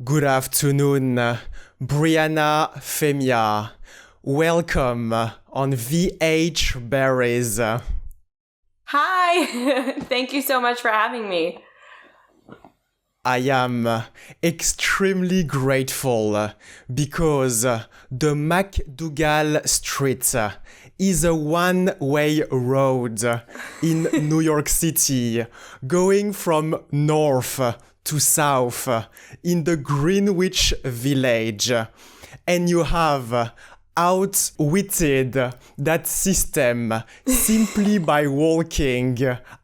Good afternoon, Briana Femia. Welcome on VH Berries. Hi, thank you so much for having me. I am extremely grateful because the MacDougall Street is a one-way road in New York City, going from north to south in the Greenwich Village. And you have outwitted that system simply by walking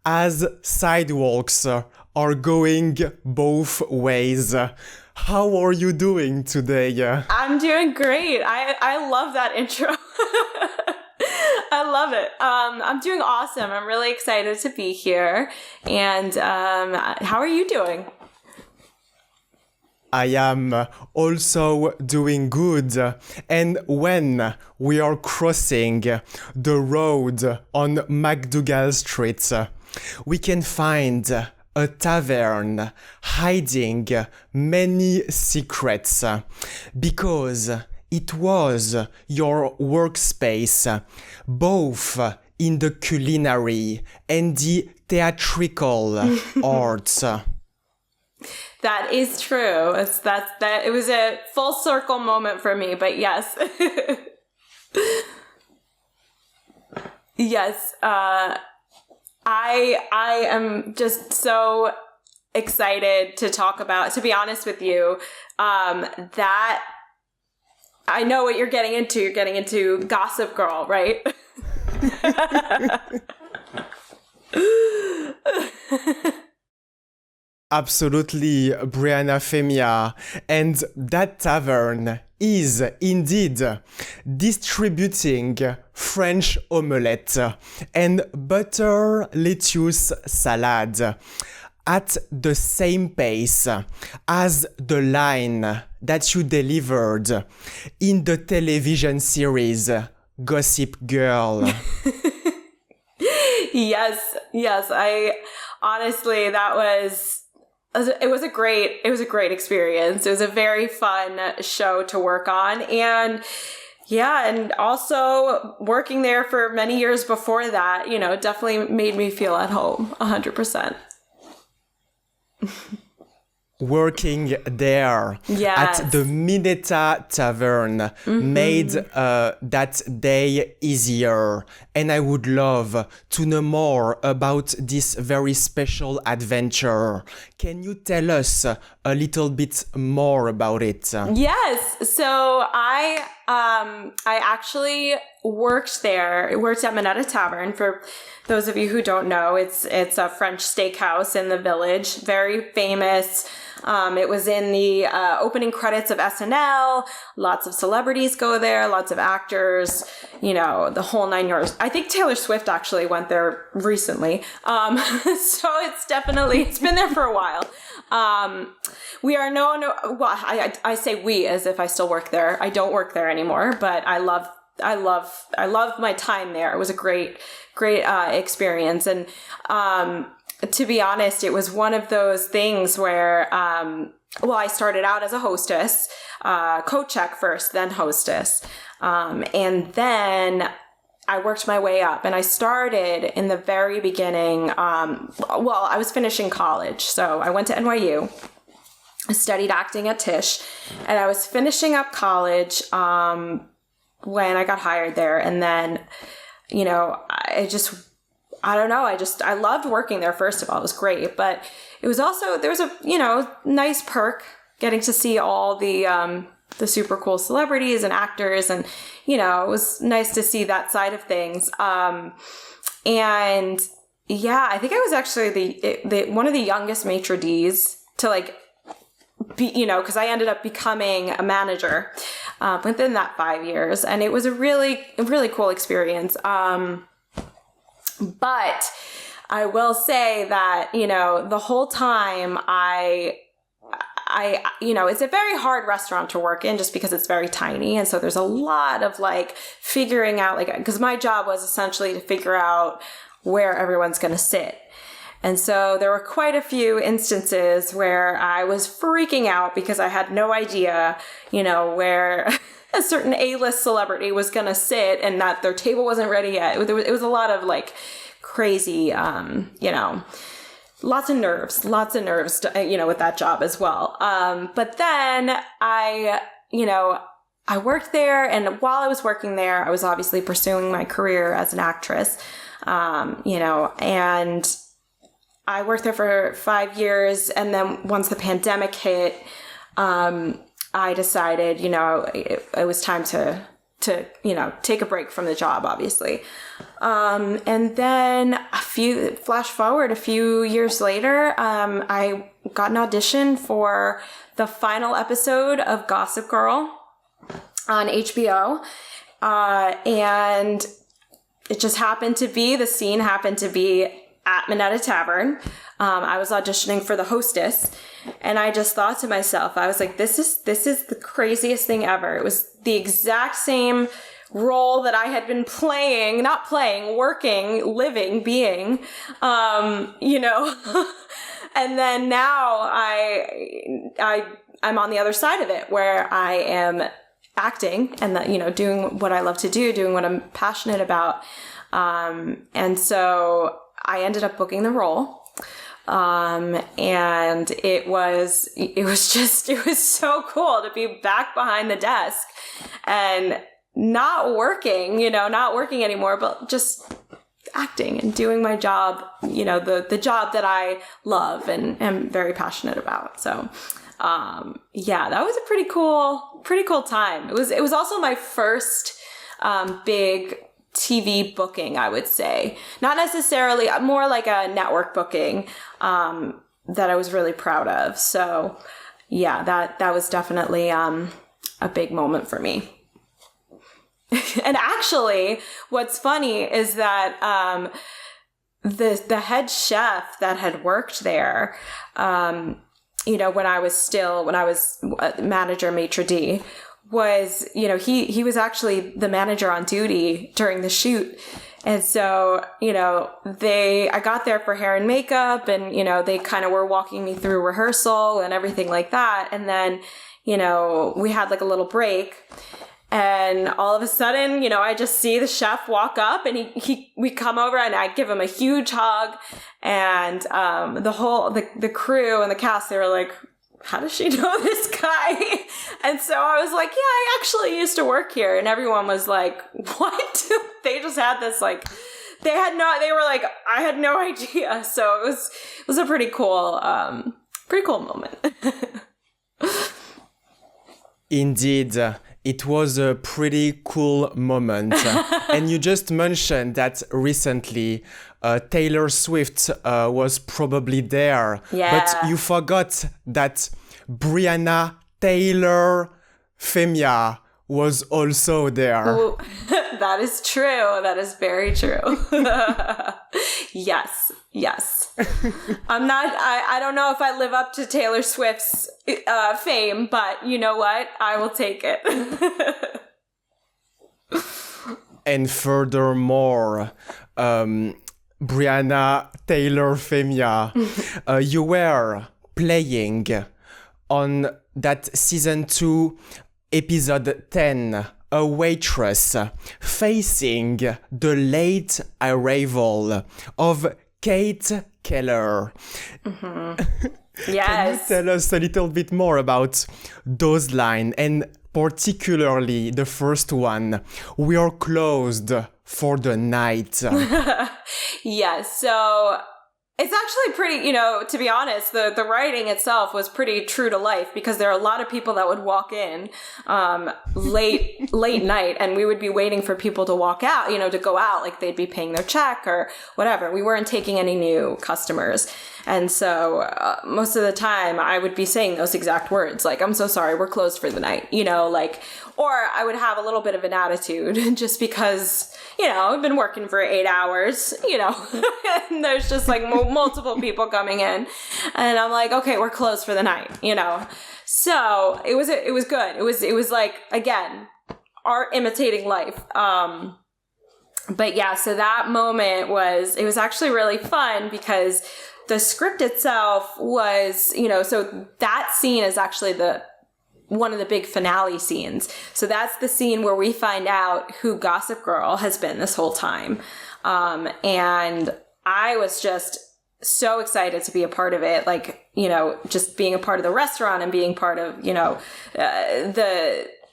as sidewalks are going both ways. How are you doing today? I'm doing great. I love that intro. I love it. I'm doing awesome. I'm really excited to be here. And how are you doing? I am also doing good. And when we are crossing the road on MacDougall Street, we can find a tavern hiding many secrets because it was your workspace, both in the culinary and the theatrical arts. That is true. It was a full circle moment for me, but yes. Yes. I am just so excited to talk about, to be honest with you, that I know what you're getting into. You're getting into Gossip Girl, right? Absolutely, Briana Femia. And that tavern is indeed distributing French omelette and butter lettuce salad at the same pace as the line that you delivered in the television series Gossip Girl. Yes. I honestly, it was a great experience. It was a very fun show to work on. And yeah, and also working there for many years before that, definitely made me feel at home 100%. Working there at the Minetta Tavern made that day easier. And I would love to know more about this very special adventure. Can you tell us a little bit more about it? Yes. So I actually worked at Minetta Tavern. For those of you who don't know, it's a French steakhouse in the Village, very famous. It was in the opening credits of SNL. Lots of celebrities go there, lots of actors, the whole nine yards. I think Taylor Swift actually went there recently. So it's been there for a while. We are known, well, I say we as if I still work there. I don't work there anymore, but I love my time there. It was a great experience. And, to be honest, it was one of those things where, I started out as a hostess, co-check first, then hostess. And then I worked my way up, and I started in the very beginning. I was finishing college. So I went to NYU. I studied acting at Tisch, and I was finishing up college, when I got hired there. And then, I loved working there. First of all, it was great, but it was also, there was a, nice perk getting to see all the super cool celebrities and actors. And, it was nice to see that side of things. And yeah, I think I was actually one of the youngest maitre d's to be, cause I ended up becoming a manager, within that 5 years. And it was a really, really cool experience. But I will say that, the whole time it's a very hard restaurant to work in just because it's very tiny. And so there's a lot of figuring out, because my job was essentially to figure out where everyone's going to sit. And so there were quite a few instances where I was freaking out because I had no idea, where a certain A-list celebrity was going to sit and that their table wasn't ready yet. It was a lot of like crazy, lots of nerves, with that job as well. But then I worked there, and while I was working there, I was obviously pursuing my career as an actress, and I worked there for 5 years. And then once the pandemic hit, I decided, it was time to take a break from the job, obviously. And then flash forward a few years later, I got an audition for the final episode of Gossip Girl on HBO. And it just the scene happened to be at Minetta Tavern. I was auditioning for the hostess, and I just thought to myself, I was like, this is the craziest thing ever. It was the exact same role that I had been working, living, being, And then now I'm on the other side of it, where I am acting and doing what I love to do, doing what I'm passionate about. And so I ended up booking the role. And it was so cool to be back behind the desk and not working anymore, but just acting and doing my job, the job that I love and am very passionate about. So, that was a pretty cool time. It was also my first, big TV booking, I would say. Not necessarily, more like a network booking, that I was really proud of. So yeah, that was definitely, a big moment for me. And actually, what's funny is that, the head chef that had worked there, when I was manager maitre d', was, he was actually the manager on duty during the shoot. And so, I got there for hair and makeup, and, they kind of were walking me through rehearsal and everything like that. And then, we had like a little break, and all of a sudden, I just see the chef walk up, and we come over, and I give him a huge hug, and, the crew and the cast, they were like, how does she know this guy? And so I was like, yeah, I actually used to work here. And everyone was like, what? They just had this, like, they were like, I had no idea. So it was a pretty cool moment. Indeed. It was a pretty cool moment. And you just mentioned that recently Taylor Swift was probably there. Yeah. But you forgot that Briana Taylor Femia was also there. Ooh, that is true. That is very true. Yes. I don't know if I live up to Taylor Swift's fame, but you know what? I will take it. And furthermore, Briana Taylor Femia, you were playing on that season 2, episode 10, a waitress facing the late arrival of Kate Keller. Mm-hmm. Yes. Can you tell us a little bit more about those lines, and particularly the first one, "We are closed for the night"? Yes. So it's actually pretty, to be honest, the writing itself was pretty true to life, because there are a lot of people that would walk in late night, and we would be waiting for people to walk out, to go out, like they'd be paying their check or whatever. We weren't taking any new customers. And so most of the time I would be saying those exact words, like, I'm so sorry, we're closed for the night, or I would have a little bit of an attitude just because, I've been working for 8 hours, and there's just like multiple people coming in, and I'm like, okay, we're closed for the night, So it was good. It was like, again, art imitating life. But yeah, so that moment it was actually really fun because the script itself was, so that scene is actually one of the big finale scenes. So that's the scene where we find out who Gossip Girl has been this whole time. And I was just so excited to be a part of it. Like, just being a part of the restaurant and being part of,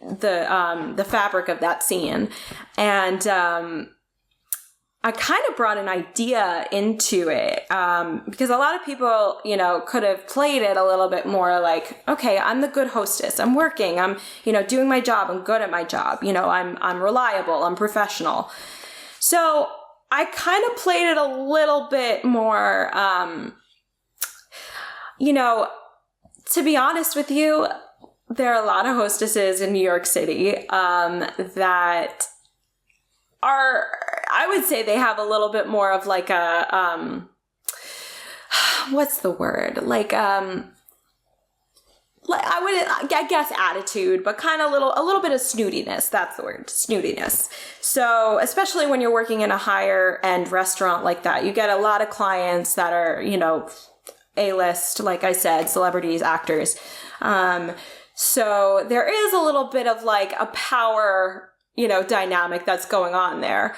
the fabric of that scene. And, I kind of brought an idea into it, because a lot of people, could have played it a little bit more like, okay, I'm the good hostess. I'm working. I'm, doing my job. I'm good at my job. I'm reliable. I'm professional. So I kind of played it a little bit more, to be honest with you, there are a lot of hostesses in New York City, that are, I would say they have a little bit more of like a, what's the word? I guess attitude, but kind of a little bit of snootiness. That's the word, snootiness. So especially when you're working in a higher end restaurant like that, you get a lot of clients that are, A-list, like I said, celebrities, actors. So there is a little bit of like a power dynamic that's going on there.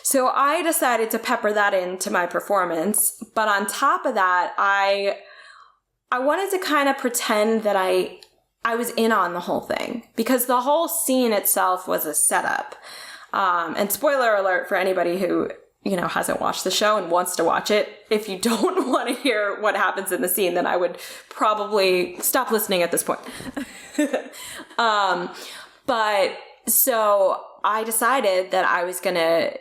So I decided to pepper that into my performance. But on top of that, I wanted to kind of pretend that I was in on the whole thing, because the whole scene itself was a setup. And spoiler alert for anybody who, hasn't watched the show and wants to watch it. If you don't want to hear what happens in the scene, then I would probably stop listening at this point. But so I decided that I was going to,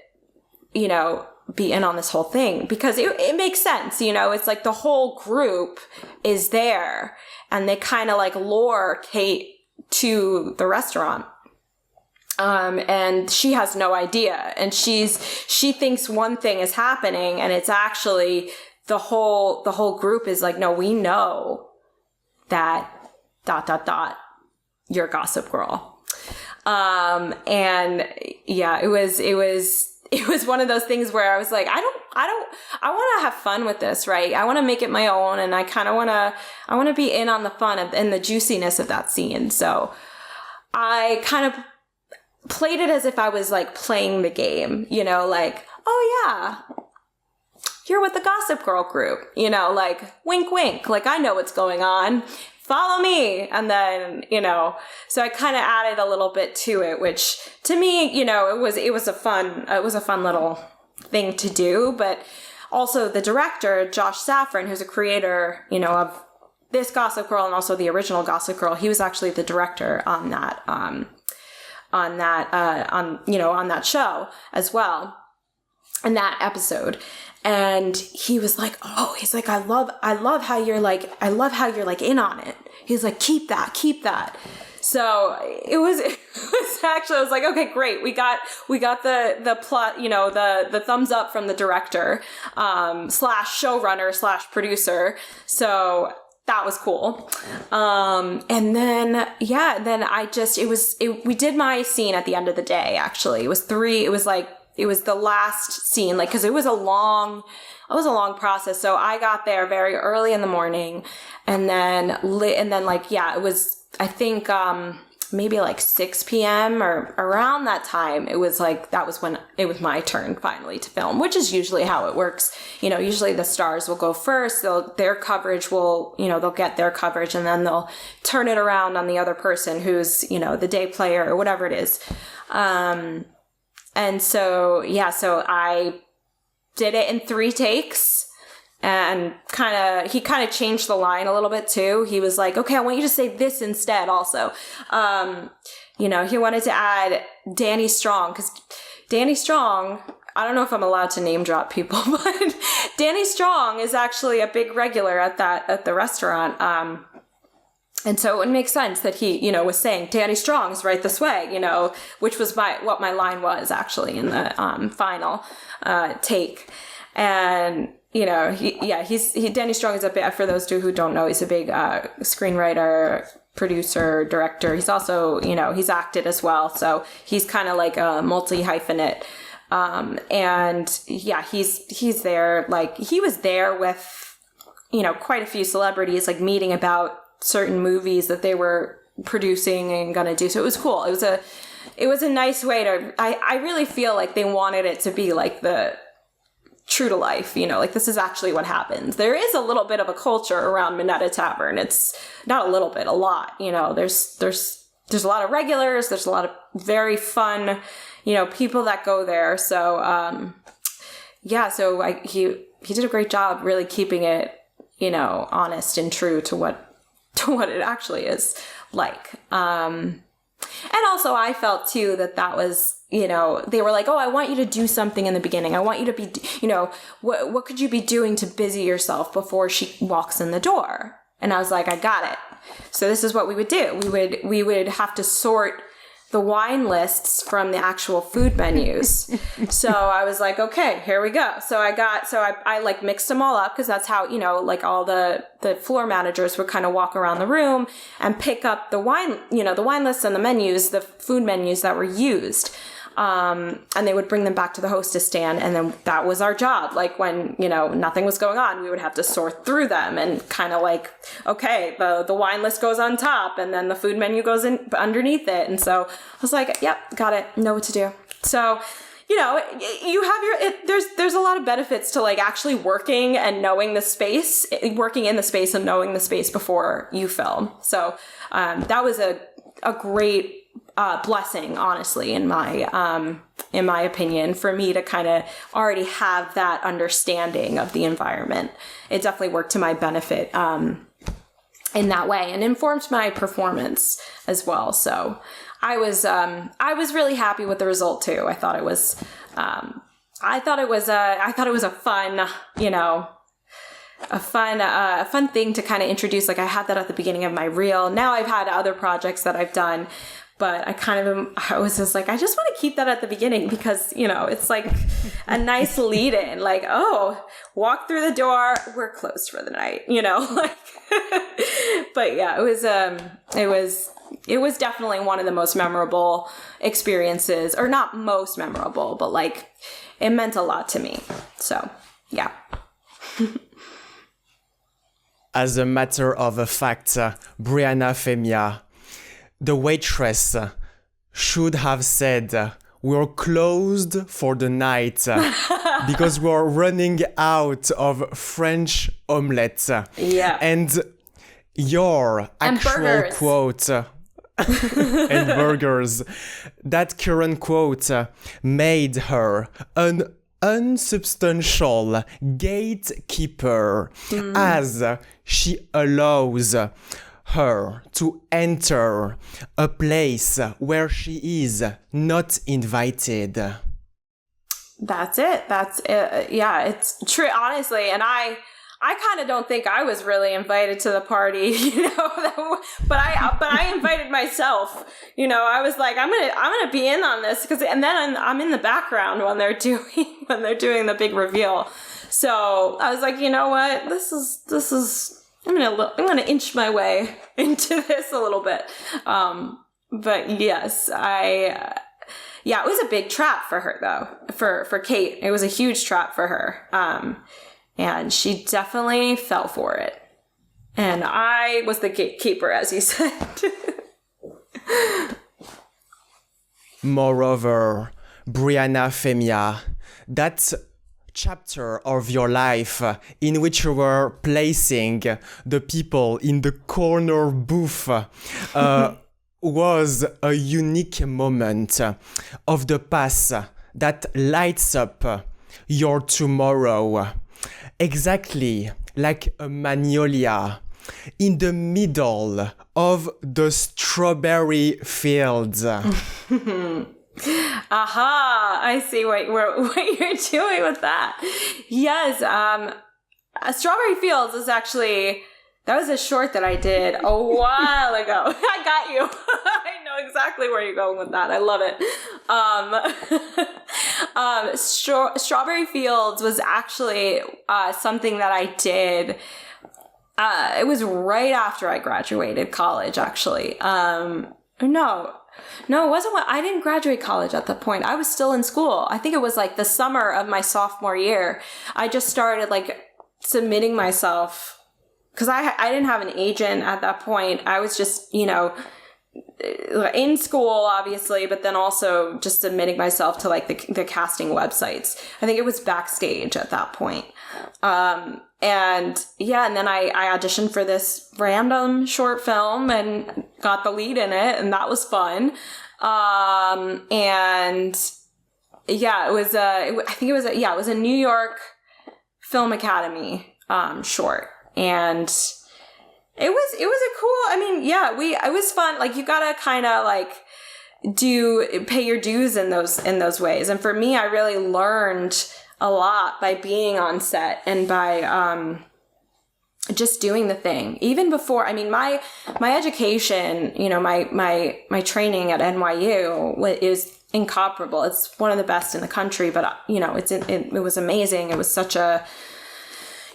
be in on this whole thing because it makes sense. It's like the whole group is there and they kind of like lure Kate to the restaurant. And she has no idea. And she thinks one thing is happening and it's actually the whole group is like, no, we know that ... you're Gossip Girl. And yeah, it was one of those things where I was like, I want to have fun with this, right? I want to make it my own. And I kind of I want to be in on the fun and the juiciness of that scene. So I kind of played it as if I was like playing the game, like, oh yeah, you're with the Gossip Girl group, like wink, wink. Like I know what's going on. Follow me. And then, so I kind of added a little bit to it, which to me, it was a fun little thing to do. But also the director, Josh Safran, who's a creator, of this Gossip Girl and also the original Gossip Girl, he was actually the director on that show as well, in that episode. And he was like, I love how you're like in on it. He's like, keep that. So it was actually, I was like, okay, great. We got the plot, the thumbs up from the director, / showrunner / producer. So that was cool. And then, we did my scene at the end of the day, actually. It was the last scene, like, cause it was a long process. So I got there very early in the morning and then it was, I think, maybe like 6 p.m. or around that time. It was like, that was when it was my turn finally to film, which is usually how it works. Usually the stars will go first. Their coverage will, they'll get their coverage and then they'll turn it around on the other person who's, the day player or whatever it is. And so I did it in 3 takes and he kind of changed the line a little bit too. He was like, okay, I want you to say this instead also. He wanted to add Danny Strong, because Danny Strong, I don't know if I'm allowed to name drop people, but Danny Strong is actually a big regular at the restaurant. And so it would make sense that he, was saying, Danny Strong's right this way, which was what my line was actually in the final take. And, Danny Strong is for those who don't know, he's a big screenwriter, producer, director. He's also, he's acted as well. So he's kind of like a multi-hyphenate. And yeah, he's there. Like he was there with, quite a few celebrities, like meeting about certain movies that they were producing and going to do. So it was cool. It was a nice way to, I really feel like they wanted it to be like the true to life, like this is actually what happens. There is a little bit of a culture around Minetta Tavern. It's not a little bit, a lot, there's a lot of regulars. There's a lot of very fun, people that go there. So, so he did a great job really keeping it, honest and true to what it actually is like. And also I felt too that was, they were like, oh, I want you to do something in the beginning. I want you to be, what could you be doing to busy yourself before she walks in the door? And I was like, I got it. So this is what we would do. We would have to sort the wine lists from the actual food menus. So I was like, okay, here we go. So I like mixed them all up because that's how, like all the floor managers would kind of walk around the room and pick up the wine, the wine lists and the menus, the food menus that were used. And they would bring them back to the hostess stand. And then that was our job. Like when, nothing was going on, we would have to sort through them and kind of like, okay, the wine list goes on top and then the food menu goes in underneath it. And so I was like, yep, got it. Know what to do. So, you have there's a lot of benefits to like actually working and knowing the space, working in the space and knowing the space before you film. So, that was a great blessing, honestly, in my opinion, for me to kind of already have that understanding of the environment. It definitely worked to my benefit in that way, and informed my performance as well. So I was really happy with the result too. I thought it was a fun, a fun thing to kind of introduce. Like I had that at the beginning of my reel. Now I've had other projects that I've done, but I was just like, I just want to keep that at the beginning because, it's like a nice lead in, like, oh, walk through the door, we're closed for the night, like, but yeah, it was definitely one of the most memorable experiences, or not most memorable, but like it meant a lot to me. So yeah. As a matter of fact, Briana Femia, the waitress, should have said, we're closed for the night because we're running out of French omelette. Yeah. And your actual quote, and burgers, that current quote made her an unsubstantial gatekeeper as she allows her to enter a place where she is not invited. That's it. Yeah, it's true, honestly. And I kind of don't think I was really invited to the party, but I invited myself. I was like, I'm gonna be in on this and then I'm in the background when they're doing the big reveal. So I was like, you know what, this is. I'm gonna inch my way into this a little bit. But yes, it was a big trap for her though. For Kate, it was a huge trap for her. And she definitely fell for it. And I was the gatekeeper, as you said. Moreover, Briana Femia, that chapter of your life in which you were placing the people in the corner booth was a unique moment of the past that lights up your tomorrow, exactly like a magnolia in the middle of the strawberry fields. Aha! I see what you're doing with that. Yes, Strawberry Fields is actually, that was a short that I did a while ago. I got you. I know exactly where you're going with that. I love it. Strawberry Fields was actually something that I did It was right after I graduated college, actually. No, it wasn't. I didn't graduate college at that point. I was still in school. I think it was like the summer of my sophomore year. I just started like submitting myself because I didn't have an agent at that point. I was just, in school, obviously, but then also just submitting myself to like the casting websites. I think it was Backstage at that point. And then I auditioned for this random short film and got the lead in it, and that was fun. It was a New York Film Academy short, and it was a cool. It was fun. Like, you gotta kind of like pay your dues in those ways. And for me, I really learned a lot by being on set and by just doing the thing. Even before, my education, my training at NYU is incomparable. It's one of the best in the country, but it was amazing. It was such a,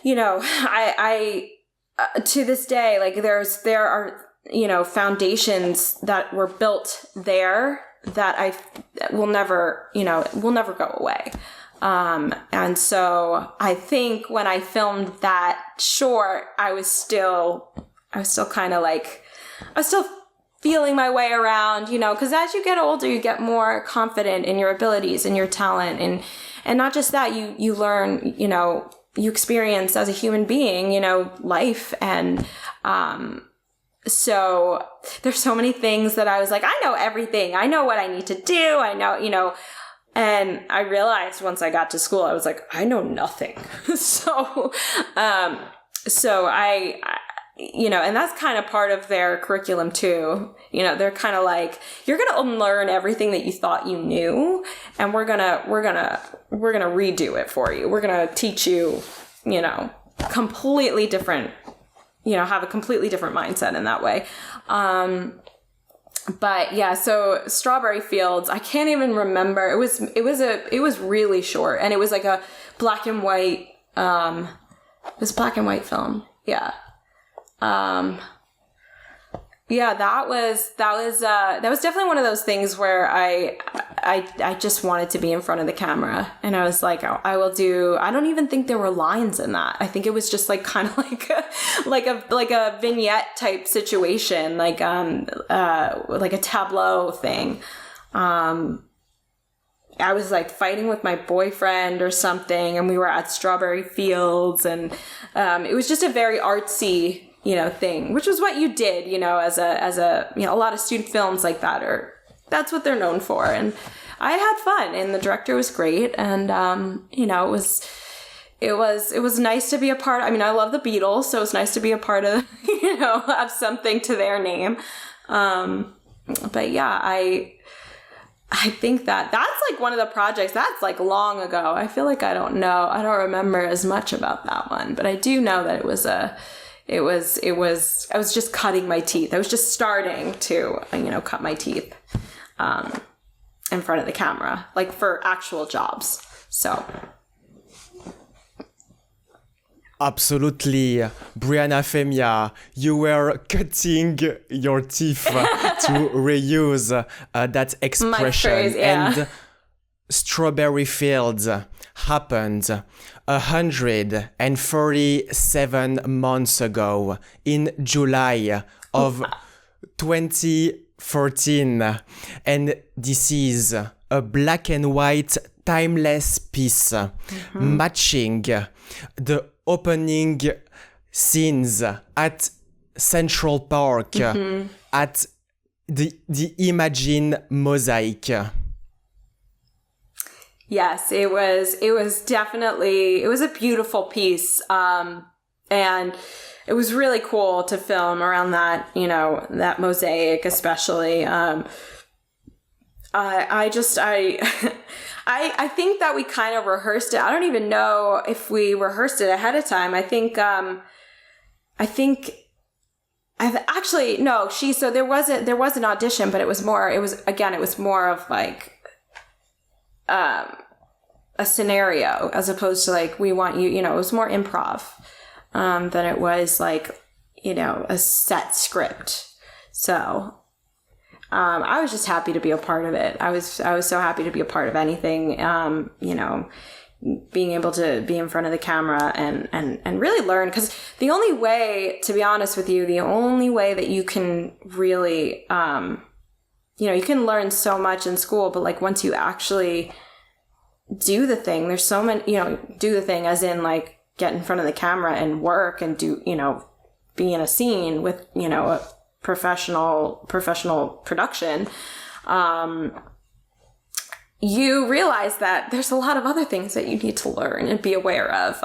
I to this day, like there are, foundations that were built there that will never go away. And so I think when I filmed that short, I was still kind of like, I was still feeling my way around, cause as you get older, you get more confident in your abilities and your talent. And not just that, you learn, you experience as a human being, life. And, so there's so many things that I was like, I know everything. I know what I need to do. I know, and I realized once I got to school, I was like, I know nothing. So I and that's kind of part of their curriculum too. They're kind of like, you're going to unlearn everything that you thought you knew, and we're going to redo it for you. We're going to teach you, completely different, have a completely different mindset in that way. But yeah, so Strawberry Fields, I can't even remember. It was really short, and it was like a black and white, it was a black and white film. Yeah. That was definitely one of those things where I just wanted to be in front of the camera, and I was like, I don't even think there were lines in that. I think it was just like kind of like a vignette type situation, like a tableau thing. I was like fighting with my boyfriend or something, and we were at Strawberry Fields, and it was just a very artsy thing, which was what you did, as a a lot of student films like that that's what they're known for. And I had fun, and the director was great. And, it was nice to be a part. I love the Beatles, so it's nice to be a part of, have something to their name. But yeah, I think that's like one of the projects that's like long ago. I feel like I don't remember as much about that one, but I do know that I was just cutting my teeth. I was just starting to, cut my teeth, in front of the camera, like for actual jobs. So. Absolutely. Briana Femia, you were cutting your teeth to reuse that expression. My phrase, yeah. And Strawberry Fields happened 147 months ago in July of 2014. And this is a black and white timeless piece matching the opening scenes at Central Park at the Imagine Mosaic. Yes, it was definitely, it was a beautiful piece. And it was really cool to film around that, that mosaic, especially. I think that we kind of rehearsed it. I don't even know if we rehearsed it ahead of time. So there was an audition, but it was more of like, a scenario as opposed to like, we want you, it was more improv. than it was like, you know, a set script. So I was just happy to be a part of it. I was so happy to be a part of anything, you know, being able to be in front of the camera and really learn. Because the only way, to be honest with you, the only way that you can really, you know, you can learn so much in school, but like once you actually do the thing, there's so many, you know, do the thing as in like get in front of the camera and work and do, you know, be in a scene with, you know, a professional production. You realize that there's a lot of other things that you need to learn and be aware of.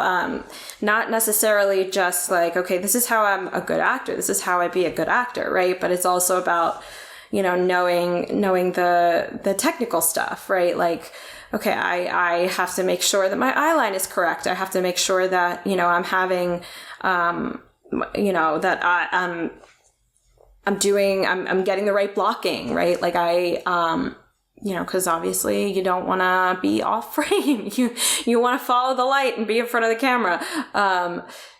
Not necessarily just like, okay, this is how I'm a good actor. This is how I be a good actor, right? But it's also about, you know, knowing the technical stuff, right? Like, okay, I have to make sure that my eyeline is correct. I have to make sure that, you know, I'm having, you know, that I'm getting the right blocking, right? Like you know, because obviously you don't want to be off frame. You want to follow the light and be in front of the camera.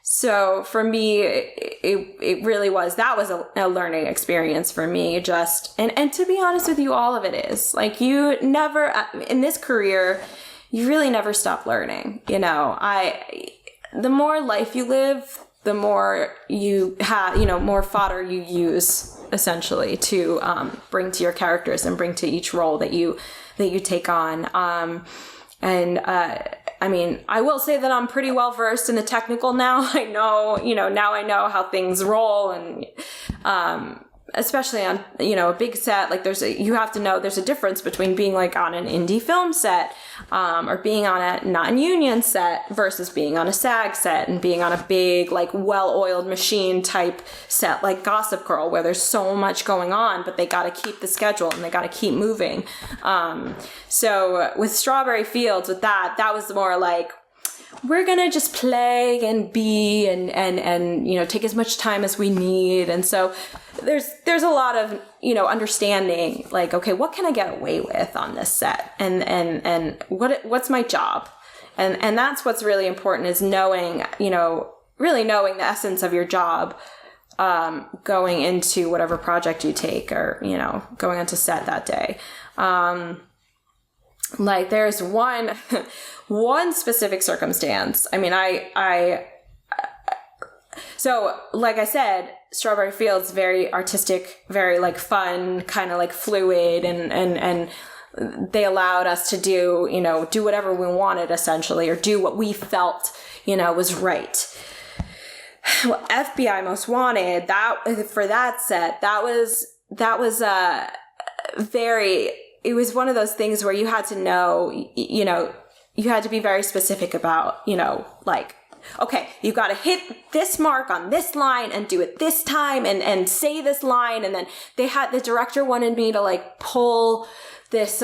So for me, it really was, that was a learning experience for me. Just, and to be honest with you, all of it is like, you never, in this career, you really never stop learning. You know, the more life you live, the more you have, you know, more fodder you use essentially to bring to your characters and bring to each role that you take on. I mean, I will say that I'm pretty well versed in the technical now. I know, you know, now I know how things roll, and especially on, you know, a big set, like you have to know there's a difference between being like on an indie film set, or being on a non-union set versus being on a SAG set and being on a big, like well-oiled machine type set like Gossip Girl, where there's so much going on, but they got to keep the schedule and they got to keep moving. So with Strawberry Fields, with that was more like, we're going to just play and be and, you know, take as much time as we need. And so there's a lot of, you know, understanding like, okay, what can I get away with on this set? And what's my job? And that's what's really important, is knowing, you know, really knowing the essence of your job, going into whatever project you take, or, you know, going onto set that day. Like there's one specific circumstance. I mean, so like I said, Strawberry Fields, very artistic, very like fun, kind of like fluid, and they allowed us to do, you know, do whatever we wanted essentially, or do what we felt, you know, was right. Well, FBI Most Wanted, that for that set, that was very, it was one of those things where you had to know, you know, you had to be very specific about, you know, like, okay, you got to hit this mark on this line and do it this time and say this line. And then the director wanted me to like pull this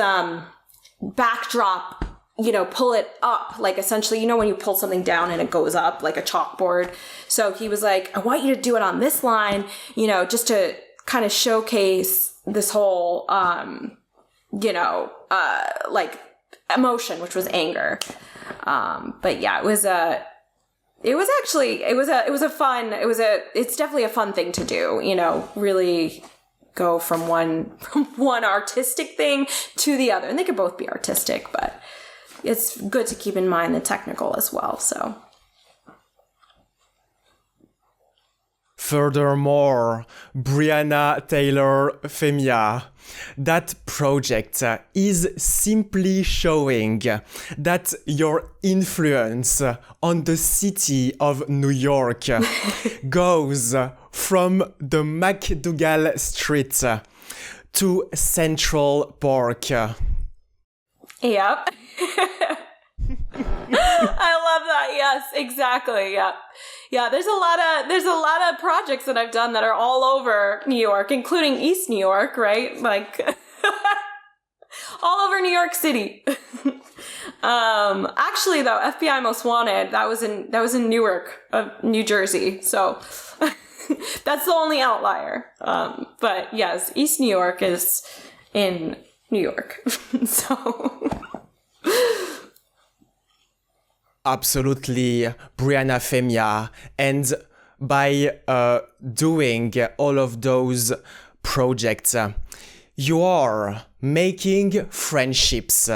backdrop, you know, pull it up, like essentially, you know, when you pull something down and it goes up like a chalkboard. So he was like, I want you to do it on this line, you know, just to kind of showcase this whole, you know, like emotion, which was anger. But yeah, it's definitely a fun thing to do, you know, really go from one artistic thing to the other. And they could both be artistic, but it's good to keep in mind the technical as well. So. Furthermore, Briana Femia, that project is simply showing that your influence on the city of New York goes from the MacDougall Street to Central Park. Yep. I love that. Yes, exactly. Yep. Yeah, there's a lot of projects that I've done that are all over New York, including East New York, right? Like all over New York City. Actually though, FBI Most Wanted, that was in Newark, New Jersey. So that's the only outlier. But yes, East New York is in New York. So absolutely Briana Femia. And by doing all of those projects, you are making friendships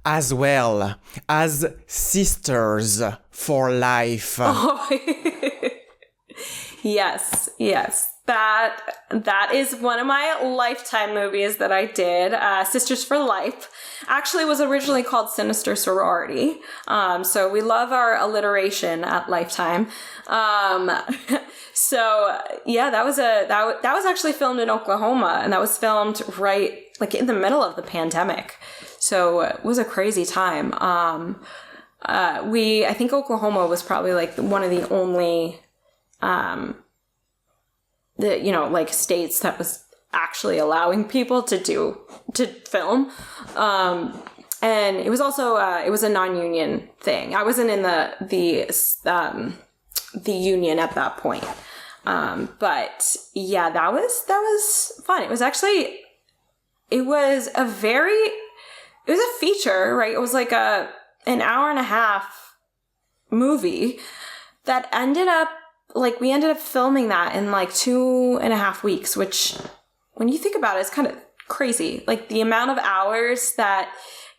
as well as sisters for life. Oh. Yes. That is one of my Lifetime movies that I did. Sisters for Life. Actually was originally called Sinister Sorority. So we love our alliteration at Lifetime. So yeah, that was actually filmed in Oklahoma, and that was filmed right like in the middle of the pandemic. So it was a crazy time. I think Oklahoma was probably like one of the only states that was actually allowing people to film. And it was also it was a non-union thing. I wasn't in the union at that point. But yeah, that was fun. It was a feature, right? It was like an hour and a half movie that ended up, like, we ended up filming that in like 2.5 weeks, which when you think about it, it's kind of crazy. Like the amount of hours that,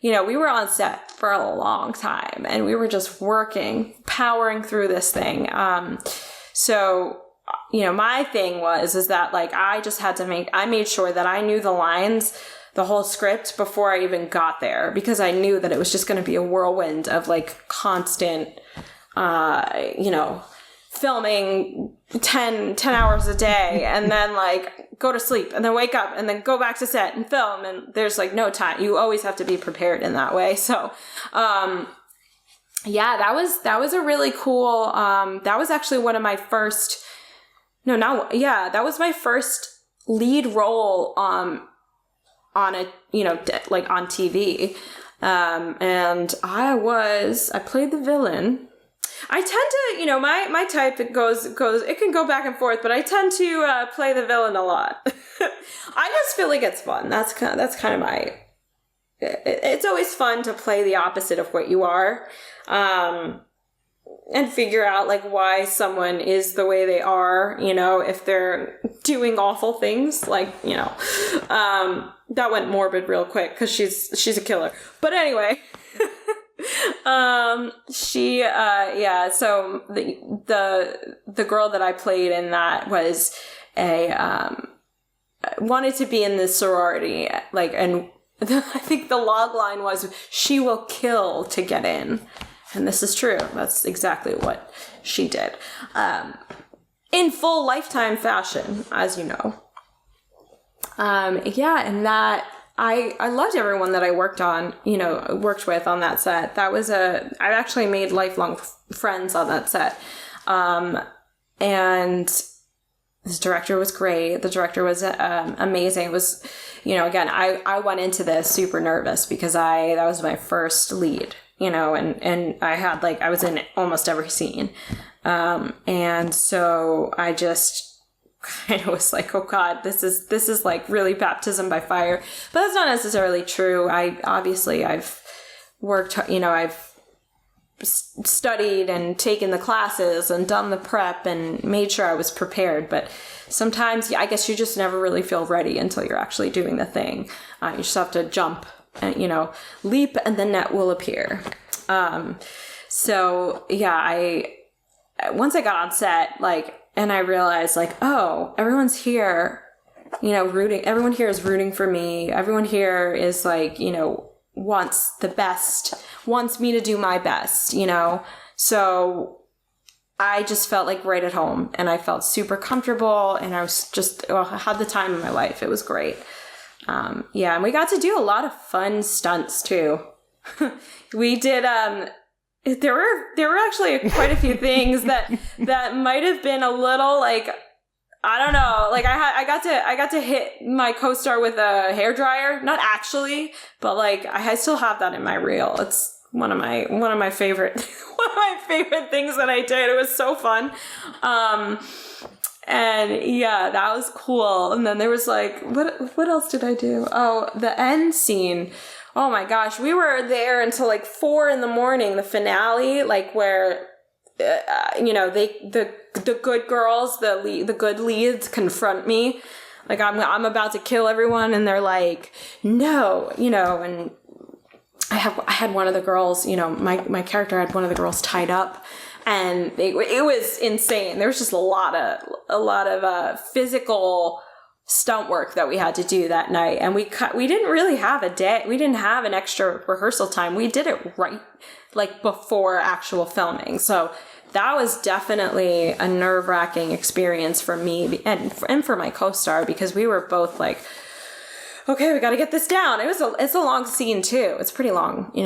we were on set for a long time and we were just powering through this thing. So, my thing is that like, I made sure that I knew the lines, the whole script before I even got there, because I knew that it was just going to be a whirlwind of like constant, filming 10 hours a day and then like go to sleep and then wake up and then go back to set and film, and there's like no time. You always have to be prepared in that way. So, yeah, that was a really cool, that was actually one of my first, that was my first lead role, on a, like on TV. And I played the villain. I tend to, my type, it can go back and forth, but I tend to play the villain a lot. I just feel like it's fun. That's kind of my, it's always fun to play the opposite of what you are, and figure out like why someone is the way they are, if they're doing awful things, like, that went morbid real quick because she's a killer. But anyway, so the girl that I played in that was wanted to be in this sorority, like, and I think the log line was, she will kill to get in. And this is true. That's exactly what she did. In full Lifetime fashion, as you know. And that, I loved everyone that I worked with on that set. I actually made lifelong friends on that set. And this director was great. The director was amazing. It was, again, I went into this super nervous because that was my first lead, and I was in almost every scene. And so I just kind of was like, oh God, this is like really baptism by fire. But that's not necessarily true. I've worked, I've studied and taken the classes and done the prep and made sure I was prepared. But sometimes I guess you just never really feel ready until you're actually doing the thing. You just have to jump and, leap, and the net will appear. So yeah, once I got on set, like, and I realized like, oh, everyone's here, rooting. Everyone here is rooting for me. Everyone here is like, wants the best, wants me to do my best, So I just felt like right at home, and I felt super comfortable, and I was just, I had the time of my life. It was great. And we got to do a lot of fun stunts too. We did, there were actually quite a few things that might have been a little like, I don't know, like I got to hit my co-star with a hairdryer, not actually, but like I still have that in my reel. It's one of my favorite things that I did. It was so fun. And yeah, that was cool. And then there was like, what else did I do? Oh, the end scene. oh my gosh, we were there until like 4 a.m, the finale, like where, the good girls, the good leads confront me. Like I'm about to kill everyone. And they're like, no, and I had one of the girls, my character had one of the girls tied up, and it was insane. There was just a lot of physical stunt work that we had to do that night. And we didn't really have a day. We didn't have an extra rehearsal time. We did it right, like before actual filming. So that was definitely a nerve-wracking experience for me and for my co-star, because we were both like, okay, we got to get this down. It's a long scene too. It's pretty long, we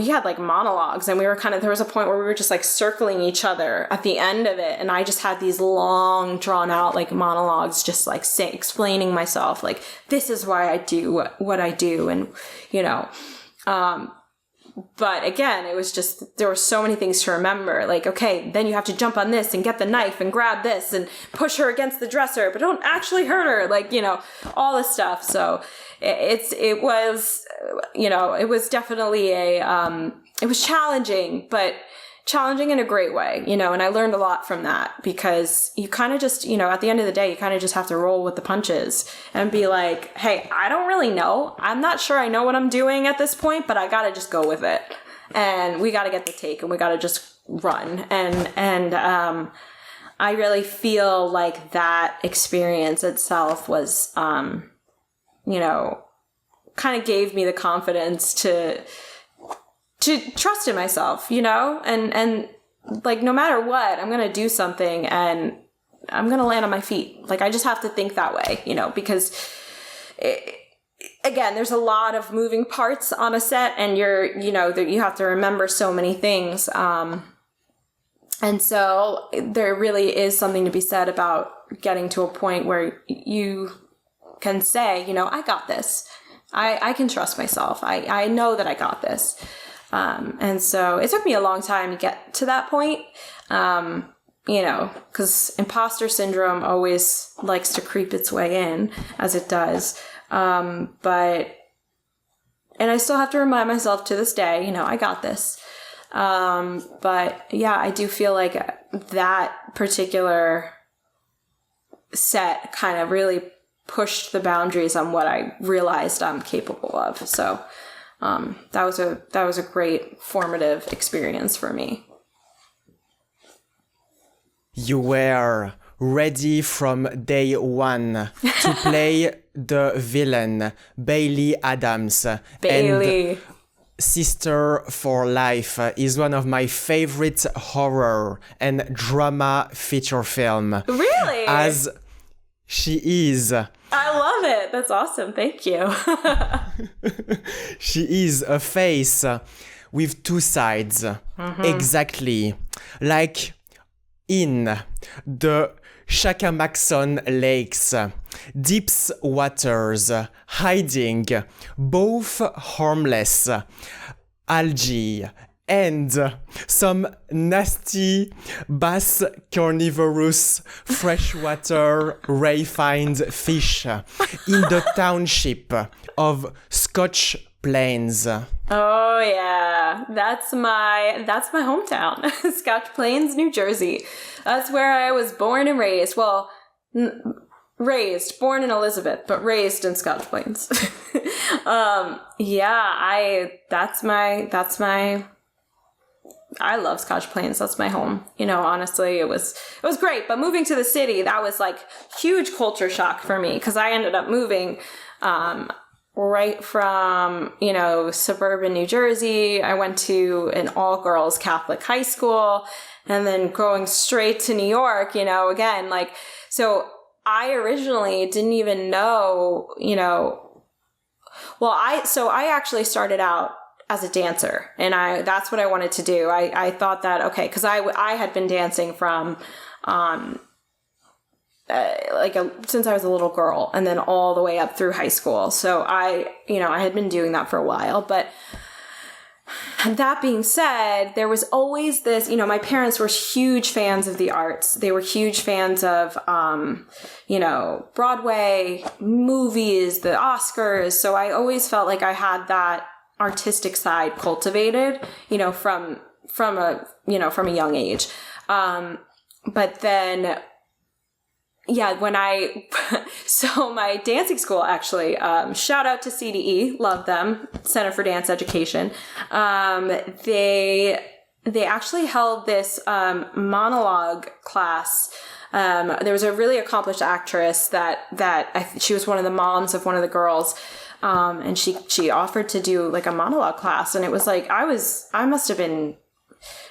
had like monologues, and there was a point where we were just like circling each other at the end of it. And I just had these long drawn out like monologues, just like explaining myself, like, this is why I do what I do. And, but again, it was just, there were so many things to remember. Like, okay, then you have to jump on this and get the knife and grab this and push her against the dresser, but don't actually hurt her. Like, all this stuff. So it was definitely it was challenging, but challenging in a great way, and I learned a lot from that, because you kind of just, at the end of the day, you kind of just have to roll with the punches and be like, hey, I don't really know. I'm not sure I know what I'm doing at this point, but I got to just go with it. And we got to get the take, and we got to just run. And I really feel like that experience itself was, kind of gave me the confidence to trust in myself, and like, no matter what, I'm going to do something and I'm going to land on my feet. Like, I just have to think that way, because again, there's a lot of moving parts on a set, and you have to remember so many things. And so there really is something to be said about getting to a point where you can say, I got this. I can trust myself. I know that I got this. And so it took me a long time to get to that point, because imposter syndrome always likes to creep its way in, as it does. And I still have to remind myself to this day, I got this. But yeah, I do feel like that particular set kind of really pushed the boundaries on what I realized I'm capable of. So that was a great formative experience for me. You were ready from day one to play the villain, Bailey Adams. Bailey. And Sister for Life is one of my favorite horror and drama feature film. Really? As she is. I love it. That's awesome. Thank you. She is a face with two sides. Mm-hmm. Exactly. Like in the Shakamakson Lakes, deep waters, hiding, both harmless, algae, and some nasty bass carnivorous freshwater ray-finned fish in the township of Scotch Plains. Oh yeah, that's my hometown, Scotch Plains, New Jersey. That's where I was born and raised. Well, born in Elizabeth, but raised in Scotch Plains. I love Scotch Plains. That's my home. Honestly, it was great. But moving to the city, that was like huge culture shock for me, because I ended up moving right from, suburban New Jersey. I went to an all-girls Catholic high school, and then going straight to New York, again, like, so I originally didn't even know, I actually started out as a dancer, and that's what I wanted to do. I thought that, okay, because I had been dancing from since I was a little girl, and then all the way up through high school. So I had been doing that for a while, but that being said, there was always this, you know, my parents were huge fans of the arts. They were huge fans of, you know, Broadway, movies, the Oscars. So I always felt like I had that artistic side cultivated, you know, from a young age. But then, yeah, so my dancing school actually, shout out to CDE, love them, Center for Dance Education. They actually held this, monologue class. There was a really accomplished actress she was one of the moms of one of the girls. And she offered to do like a monologue class, and it was like, I must have been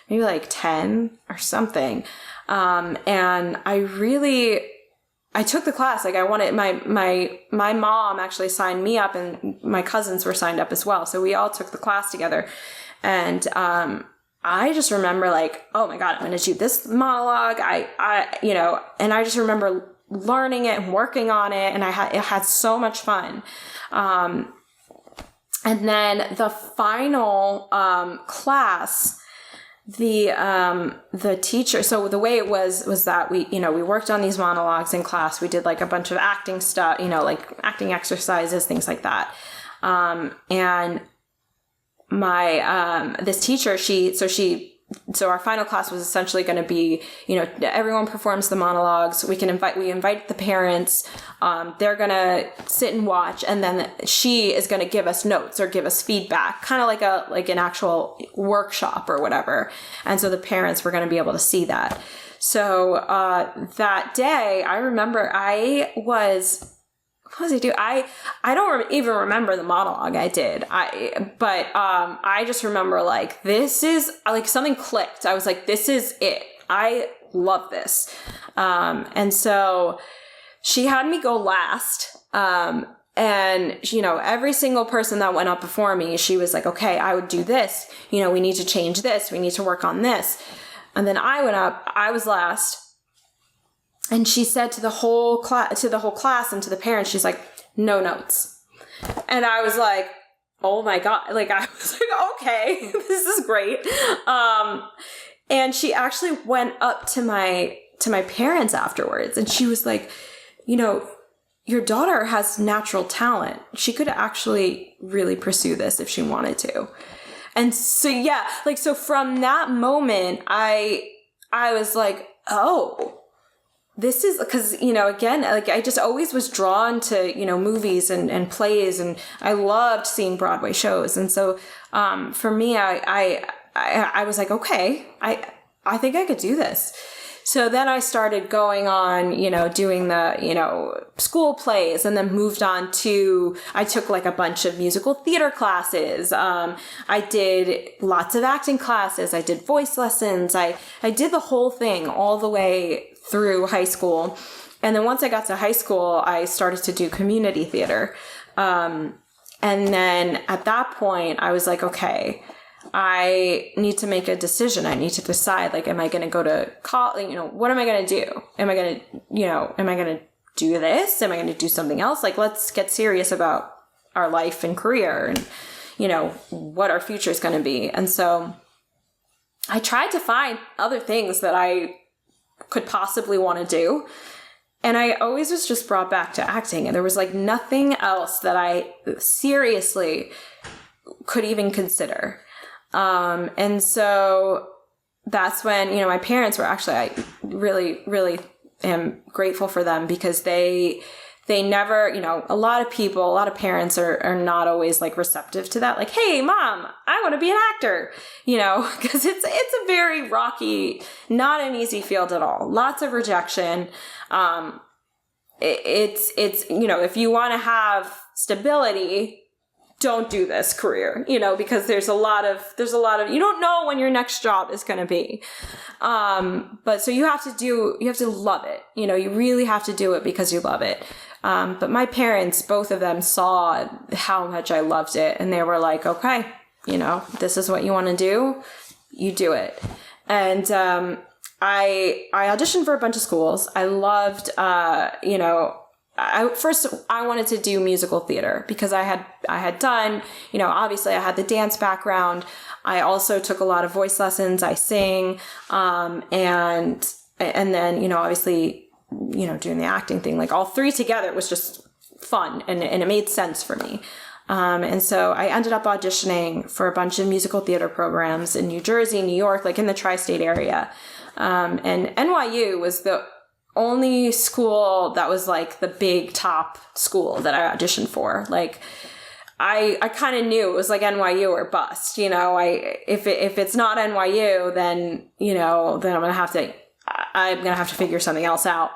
maybe like 10 or something. And I took the class. Like I wanted, my mom actually signed me up, and my cousins were signed up as well. So we all took the class together. And, I just remember like, oh my God, I'm going to do this monologue. You know, and I just remember learning it and working on it. And it had so much fun. And then the final, class, the teacher, so the way it was that we worked on these monologues in class. We did like a bunch of acting stuff, you know, like acting exercises, things like that. And my, this teacher, so our final class was essentially going to be, you know, everyone performs the monologues. We invite the parents. They're going to sit and watch, and then she is going to give us notes or give us feedback, kind of like an actual workshop or whatever. And so the parents were going to be able to see that. So, that day I remember what was I do? I don't even remember the monologue I did. But I just remember like, this is like something clicked. I was like, this is it. I love this. And so she had me go last. And you know, every single person that went up before me, she was like, okay, I would do this. You know, we need to change this. We need to work on this. And then I went up, I was last. And she said to the whole class and to the parents, she's like, no notes. And I was like, oh my God. Like, I was like, okay, this is great. And she actually went up to my parents afterwards, and she was like, you know, your daughter has natural talent. She could actually really pursue this if she wanted to. And so, yeah, like, so from that moment, I was like, oh, this is, because, you know, again, like I just always was drawn to, you know, movies and plays, and I loved seeing Broadway shows. And so, for me, I was like, okay, I think I could do this. So then I started going on, you know, doing the, you know, school plays, and then moved on to, I took like a bunch of musical theater classes. I did lots of acting classes. I did voice lessons. I did the whole thing all the way through high school. And then once I got to high school, I started to do community theater. And then at that point I was like, okay, I need to make a decision. I need to decide, like, am I going to go to college? You know, what am I going to do? Am I going to do this? Am I going to do something else? Like, let's get serious about our life and career and, you know, what our future is going to be. And so I tried to find other things that I could possibly want to do. And I always was just brought back to acting. And there was like nothing else that I seriously could even consider. And so that's when, you know, my parents were actually, I really, really am grateful for them, because they never, you know, a lot of parents are not always like receptive to that. Like, hey, Mom, I want to be an actor, you know, because it's a very rocky, not an easy field at all. Lots of rejection. It's, you know, if you want to have stability, don't do this career, you know, because there's a lot of, you don't know when your next job is going to be. But so you have to love it. You know, you really have to do it because you love it. But my parents, both of them, saw how much I loved it, and they were like, okay, you know, this is what you want to do, you do it. And, I auditioned for a bunch of schools. I loved, you know, I wanted to do musical theater because I had done, obviously I had the dance background. I also took a lot of voice lessons. I sing, and then, obviously, doing the acting thing, like all three together was just fun and it made sense for me. And so I ended up auditioning for a bunch of musical theater programs in New Jersey, New York, like in the tri-state area. And NYU was the only school that was like the big top school that I auditioned for. Like I kind of knew it was like NYU or bust, if it's not NYU, then, then I'm going to have to figure something else out.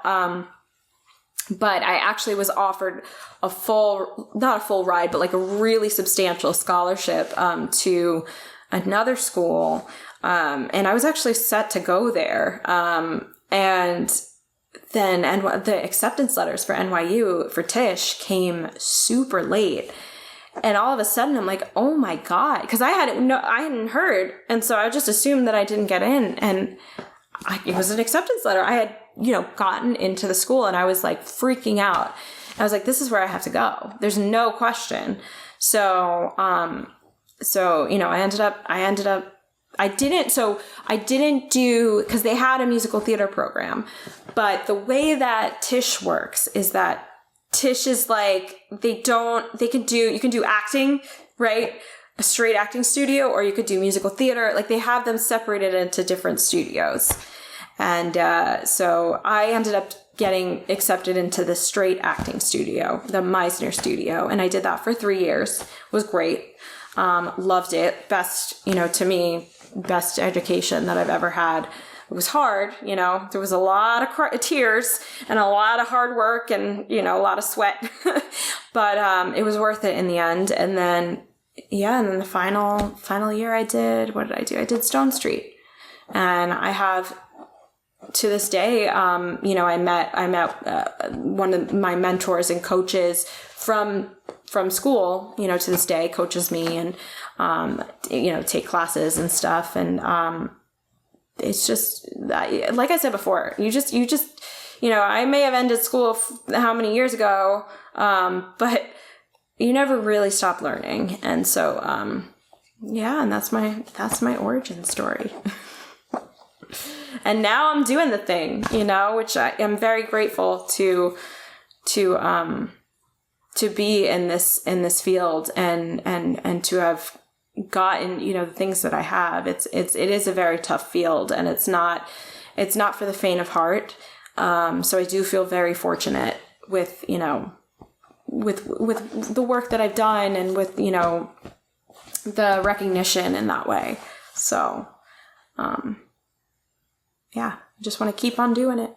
But I actually was offered not a full ride, but like a really substantial scholarship, to another school. And I was actually set to go there. And then the acceptance letters for NYU for Tisch came super late. And all of a sudden I'm like, oh my God, because I hadn't heard. And so I just assumed that I didn't get in, and it was an acceptance letter. I had, gotten into the school, and I was like freaking out. I was like, this is where I have to go. There's no question. So, I didn't do, because they had a musical theater program, but the way that Tisch works is that Tisch is like, you can do acting, right? A straight acting studio, or you could do musical theater. Like they have them separated into different studios. And, so I ended up getting accepted into the straight acting studio, the Meisner studio. And I did that for 3 years. It was great. Loved it. Best, to me, best education that I've ever had. It was hard, there was a lot of tears and a lot of hard work and, a lot of sweat, but, it was worth it in the end. And then, and then the final year what did I do? I did Stone Street, and I have, to this day, I met one of my mentors and coaches from school, to this day, coaches me and, take classes and stuff. And, it's just, like I said before, you just, I may have ended school how many years ago, but you never really stop learning. And so, and that's my origin story. And now I'm doing the thing, which I am very grateful to be in this field and to have gotten, the things that I have. It is a very tough field, and it's not for the faint of heart. So I do feel very fortunate with the work that I've done, and with, the recognition in that way. So, I just want to keep on doing it.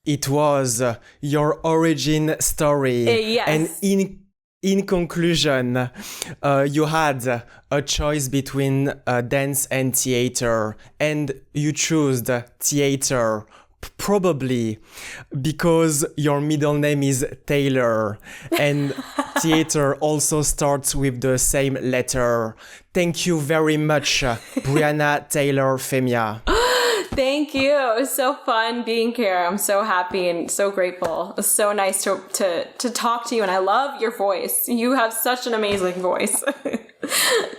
It was your origin story. Yes. And in conclusion, you had a choice between dance and theater, and you chose the theater, probably because your middle name is Taylor, and theater also starts with the same letter. Thank you very much, Briana Taylor Femia. Thank you. It was so fun being here. I'm so happy and so grateful. It was so nice to talk to you, and I love your voice. You have such an amazing voice.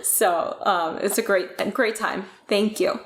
So it's a great time. Thank you.